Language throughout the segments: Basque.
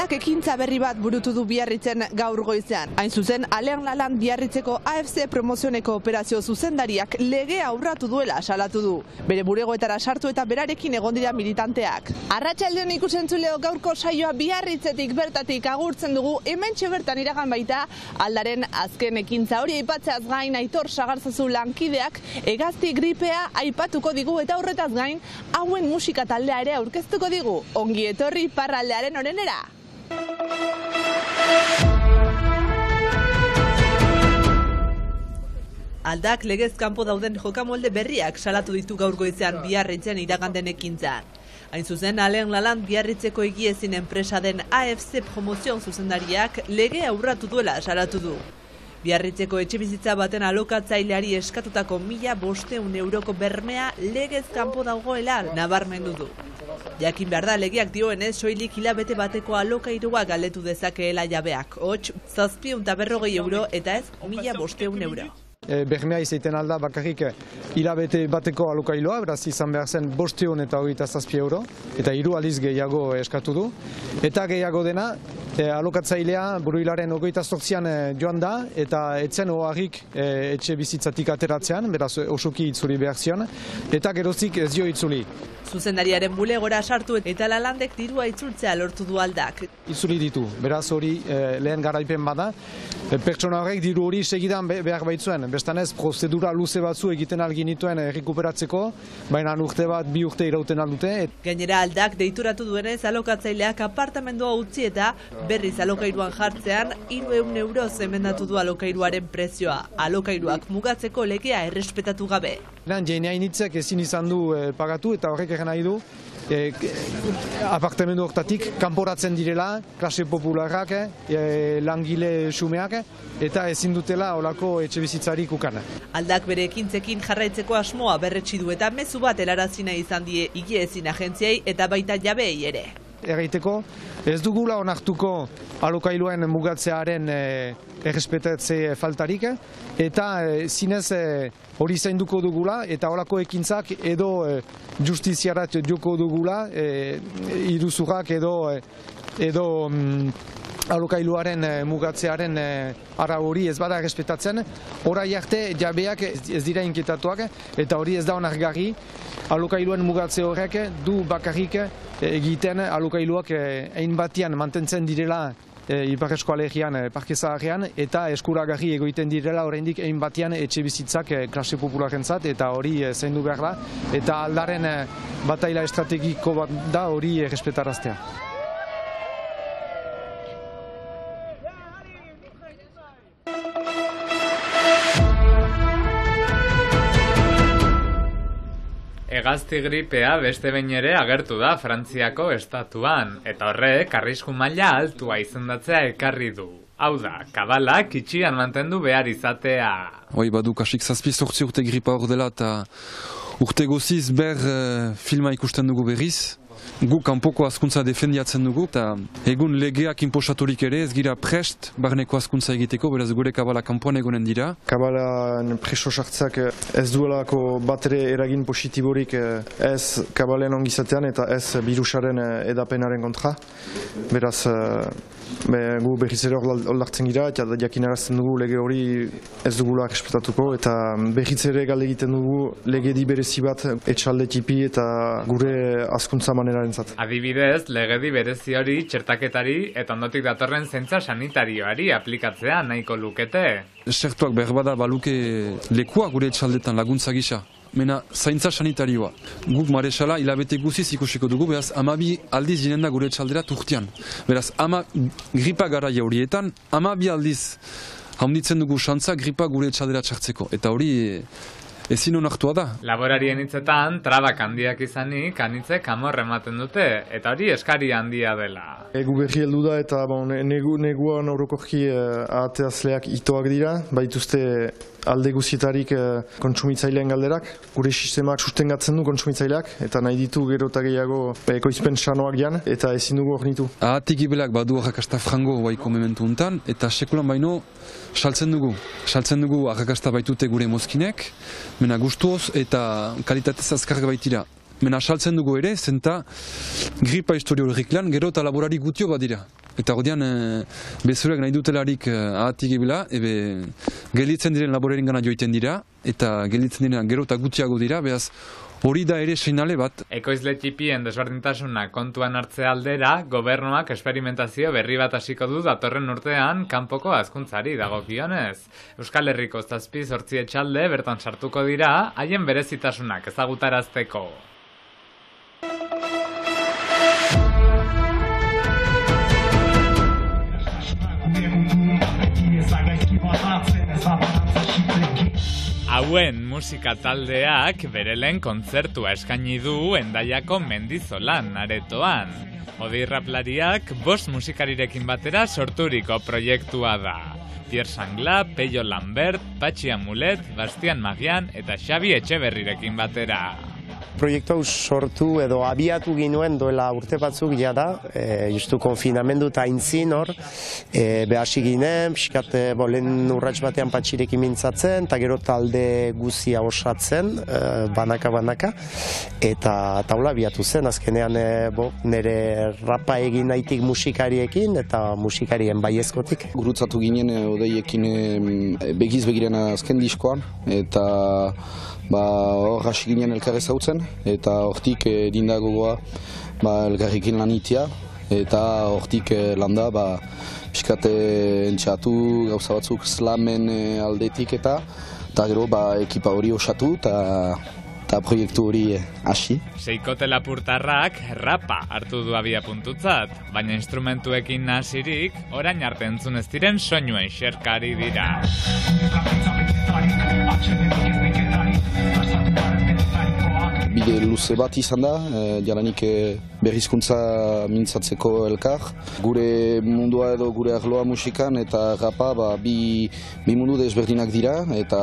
Aldak ekintza berri bat burutu du Biarritzen gaur goizean. Hain zuzen, Alean Lalan Biarritzeko AFC promozioneko operazio zuzendariak legea urratu duela salatu du. Bere bulegoetara sartu eta berarekin egon dira militanteak. Arratsaldeon ikusentzuleo, gaurko saioa Biarritzetik bertatik agurtzen dugu. Hementxe bertan iragan baita Aldaren azken ekintza hori aipatzeaz gain Aitor Sagarzazu lankideak hegazti gripea aipatuko digu eta horretaz gain hauen musika taldea ere aurkeztuko digu. Ongi etorri parraldearen orenera. Aldak legez kanpo dauden jokamolde berriak salatu ditu gaur goizean Biarritzen iraganden ekintzan. Hain zuzen, Alean Lalan Biarritzeko egiezin enpresa den AFC promozion zuzendariak legea urratu duela salatu du. Biarritzeko etxebizitza baten alokatzaileari eskatutako 1.500 euroko bermea legez kanpo dagoela nabarmendu du. Jakin behar da, legeak dioenez, soilik hilabete bateko alokairua galdetu dezakeela jabeak. Hots, 750 euro eta ez 1.500 euro. Bermea izaiten alda bakarrik hilabete bateko alokailua, beraz izan behar zen 500 eta 27 euro, eta 3 aldiz gehiago eskatu du. Eta gehiago dena, alokatzailea buruilaren 28an joan da, eta etzen oharrik etxe bizitzatik ateratzean, beraz osoki itzuli behar zion, eta gerozik ez dio itzuli. Zuzendariaren bulegora sartu eta Lalandek dirua itzultzea lortu du Aldak. Itzuli ditu, beraz hori lehen garaipen bada, pertsona horrek diru hori segidan behar baitzuen. Bestanez, prozedura luze batzu egiten algin dituen errekuperatzeko, baina urte bat, 2 urte irauten aldute. Gainera Aldak deituratu duenez alokatzaileak apartamendua utzi eta berriz alokairuan jartzean 300 euro zemendatu du alokairuaren prezioa. Alokairuak mugatzeko legea errespetatu gabe. Jeinea initzek ezin izan du pagatu eta horrek egin nahi du apartamendu hortatik kanporatzen direla, klase popularrak, langile xumeak, eta ezin dutela olako etxe bizitzarik ukan. Aldak bere ekintzekin jarraitzeko asmoa berretsi du eta mezu bat helarazina izan die higiezin agentziei eta baita jabeei ere. Erraiteko, ez dugula onartuko alokailuen mugatzearen errespetatze faltarik, eta zinez hori zainduko dugula, eta holako ekintzak edo justiziarat joko dugula, iruzurrak edo alokailuaren mugatzearen ara hori ez bada errespetatzen, orai arte jabeak ez dira inketatuak, eta hori ez da onargarri. Alokailuen mugatze horrek du bakarrik egiten alokailuak ein batian mantentzen direla Ipar Eskoalegian, Parke Zaharrean, eta eskuragarri egoiten direla oraindik ein batian etxe bizitzak klase popularentzat, eta hori zaindu behar da, eta Aldaren bataila estrategiko bat da hori errespetaraztea. Hegazti gripea beste behin ere agertu da Frantziako estatuan, eta horrek arrisku maila altua izendatzea ekarri du. Hau da, kabalak itxian mantendu behar izatea. Hoi badu kasik 7-8 urte gripa hor dela eta urte goziz filma ikusten dugu berriz. Gu kanpoko hazkuntza defendiatzen dugu, eta egun legeak inposaturik ere ez gira prest barneko hazkuntza egiteko, beraz gure kabala kanpoan egonen dira. Kabalan preso sartzak ez duelako batere eragin positiborik ez kabalen ongizatean eta ez birusaren edapenaren kontra. Beraz, gu berriz ere oldartzen gira eta jakinarazten dugu lege hori ez dugula respetatuko, eta berriz ere galde egiten dugu legedi berezi bat etxalde tipi eta gure hazkuntza manerarentzat. Adibidez, legedi berezi hori txertaketari eta ondotik datorren zaintza sanitarioari aplikatzea nahiko lukete. Zertuak behar bada baluke lekua gure etxaldetan laguntza gisa. Mena zaintza sanitarioa. Guk maresala hilabete guziz ikusiko dugu, beraz 12 aldiz jinen da gure etxaldera turtian. Beraz, gripa garaia horietan, 12 aldiz haunditzen dugu xantza gripa gure etxaldera txartzeko. Eta hori ezin onartua da. Laborarien hitzetan, trabak handiak izanik, anitzek amor ematen dute, eta hori eskari handia dela. Egu berri heldu da eta neguan orokorki ahateazleak itoak dira, baituzte alde guzietarik kontsumitzailean galderak. Gure sistemak sustengatzen du kontsumitzaileak, eta nahi ditu gero eta gehiago ekoizpen sanoak gian, eta ezin dugu ornitu. Ahatik ibelak badu arrakasta frango baiko mementu untan, eta sekulan baino saltzen dugu. Saltzen dugu arrakasta baitute gure mozkinek, mena gustuoz eta kalitatez azkarga baitira. mena saltzen dugu ere, zenta gripa historio horrik lan, gero eta laborari gutio bat dira. Eta ordean, bezureak nahi dutelarik ahatik ebila, gelditzen diren laboraren gana joiten dira, eta gelditzen diren gero eta gutiago dira, behaz, hori da ere seinale bat. Ekoizle txipien desberdintasuna kontuan hartze aldera, gobernuak esperimentazio berri bat hasiko du datorren urtean kanpoko hazkuntzari dagokionez. Euskal Herriko 7-8 etxalde bertan sartuko dira, haien berezitasunak ezagutarazteko. Hauen musika taldeak bere lehen kontzertua eskaini du Hendaiako Mendizolan aretoan. Odi raplariak 5 musikarirekin batera sorturiko proiektua da. Pierre Sangla, Peio Lambert, Patxi Amulet, Bastian Magian eta Xabi Etxeberrirekin batera. Proiektu hau sortu edo abiatu ginuen duela urte batzuk jada, justu konfinamendu eta aintzin hor, behasi ginen, pixkat lehen urrats batean patxirekin mintzatzen, eta gero talde guzia osatzen, banaka, eta taula abiatu zen, azkenean nire rapa egin nahitik musikariekin eta musikarien baiezkotik. Gurutzatu ginen odeiekin begiz begiren azken diskoan, eta hor hasi ginen elkar ezagutzen, eta hortik dindagoa elkarrekin lanitia, eta hortik landa pixkat entxatu gauza batzuk slamen aldetik eta gero ekipa hori osatu eta proiektu hori hasi. Seikote Lapurtarrak rapa hartu du abia puntutzat, baina instrumentuekin hasirik orain arte entzun ez diren soinuen xerkari dira. Bide luze bat izan da, jalanik berrizkuntza mintzatzeko elkar. Gure mundua edo gure arloa musikan eta rapa bi mundu desberdinak dira, eta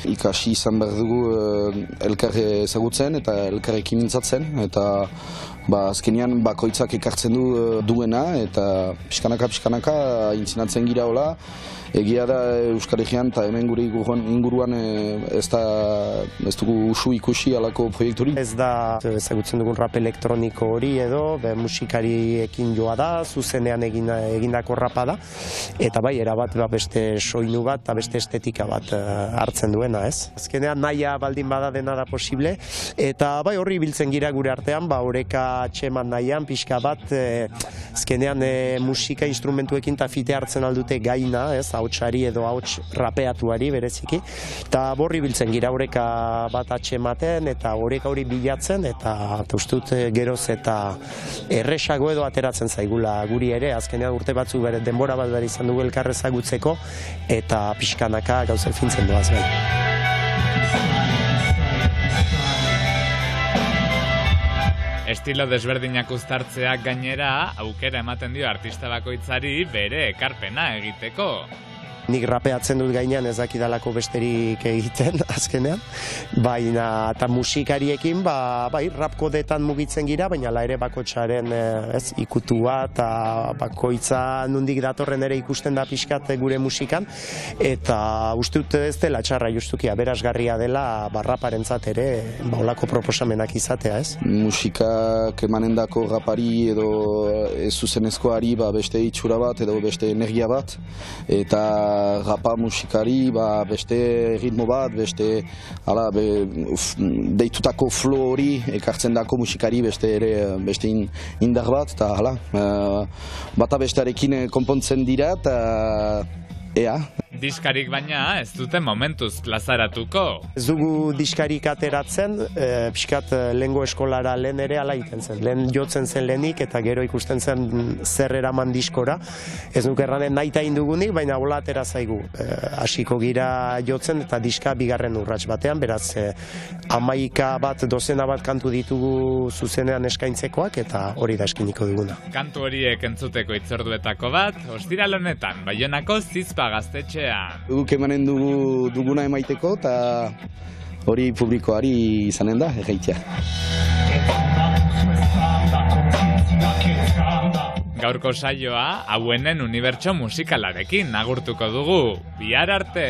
ikasi izan behar dugu elkar ezagutzen eta elkarrekin mintzatzen, eta azkenean bakoitzak ekartzen duena, eta pixkanaka intzinatzen gira hola. Egia da Euskal Herrian eta hemen gure inguruan ez dugu usu ikusi alako proiekturik. Ez da ezagutzen dugun rap elektroniko hori edo, musikariekin joa da, zuzenean egindako rapa da, eta erabat beste soinu bat eta beste estetika bat hartzen duena, ez? Azkenean nahia baldin bada dena da posible, eta horri biltzen gira gure artean, oreka atxeman nahian, pixka bat, azkenean musika instrumentuekin eta fite hartzen aldute gaina, ez? Hautsari edo hauts rapeatuari bereziki, eta borri biltzen gira oreka bat atxematen eta oreka hori bilatzen, eta ustut geroz eta erresago edo ateratzen zaigula guri ere, azkenean urte batzuk denbora bat behar izan dugu elkar ezagutzeko, eta pixkanaka gauzer fintzen doaz bai. Estilo desberdinak uztartzeak gainera, aukera ematen dio artista bakoitzari bere ekarpena egiteko. Nik rapeatzen dut gainean ez dakidalako besterik egiten azkenean, baina eta musikariekin rap kodetan mugitzen gira, baina ere bakoitzaren ikutua eta bakoitza nondik datorren ere ikusten da pixkat gure musikan, eta uste dut ez dela txarra justuki aberasgarria dela raparentzat ere olako proposamenak izatea, ez? Musikak emanendako rapari edo ez zuzenezkoari beste itxura bat edo beste energia bat, eta rapa musikari beste ritmo bat, beste deitutako flow hori ekartzen dako musikari beste indar bat, eta bata bestearekin konpontzen dira, eta ea. Diskarik baina ez dute momentuz plazaratuko. Ez dugu diskarik ateratzen, pixkat lehengo eskolara lehen ere ala egiten zen. Lehen jotzen zen lehenik eta gero ikusten zen zer eraman diskora. Ez nuke erranen nahi indugunik, baina hola atera zaigu. Hasiko gira jotzen eta diska bigarren urrats batean, beraz 11 bat, 12 bat kantu ditugu zuzenean eskaintzekoak eta hori da eskiniko duguna. Kantu horiek entzuteko itzorduetako bat, ostiral honetan, Baionako Zizpa gaztetxe. Guk emanen duguna emaiteko eta hori publikoari izanen da, egeitea. Gaurko saioa, Hauenen unibertso musikalarekin agurtuko dugu. Bihar arte!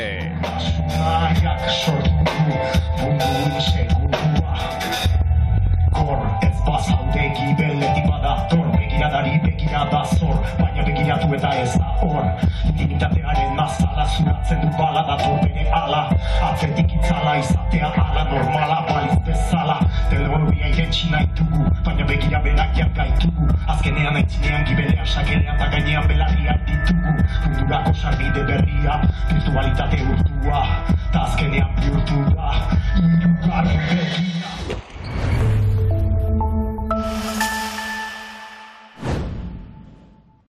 kor, ez bazaude gibeletik badator, begiradari begirada zor, baina begiratu eta ez da hor, intimitatearen mazala zuratzen du bala dator bere ala, atzetik itzala izatea ala normala baliz bezala, telefonia irentxi nahi dugu, baina begira berak jargaitugu, azkenean aitzinean gibelea sakelean da gainean belarriak ditugu, mundurako sarbide berria, virtualitate